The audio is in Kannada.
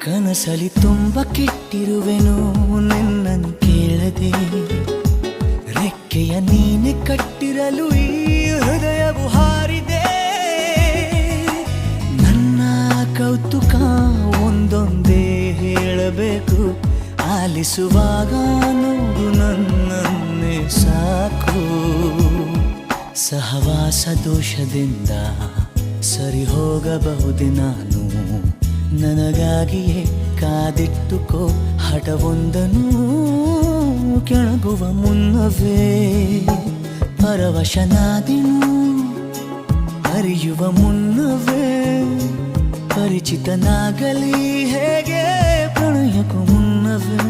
ಕನಸಲಿ ತುಂಬ ಕೆಟ್ಟಿರುವೆನು ನಿನ್ನನ್ನು ಕೇಳದೆ, ರೆಕ್ಕೆಯ ನೀನೆ ಕಟ್ಟಿರಲು ಈ ಹೃದಯವು ಹಾರಿದೆ. ನನ್ನ ಕೌತುಕ ಒಂದೊಂದೇ ಹೇಳಬೇಕು, ಆಲಿಸುವಾಗ ನೋಡು ನನ್ನನ್ನೇ ಸಾಕು. ಸಹವಾಸ ದೋಷದಿಂದ ಸರಿ ಹೋಗಬಹುದೇ ನಾನು, ನನಗಾಗಿಯೇ ಕಾದಿಟ್ಟುಕೋ ಹಠವೊಂದನು. ಕೆಳಗುವ ಮುನ್ನವೇ ಪರವಶನಾದೆನು, ಅರಿಯುವ ಮುನ್ನವೇ ಪರಿಚಿತನಾಗಲಿ ಹೇಗೆ ಪ್ರಣಯಕ್ಕೂ ಮುನ್ನವೇ.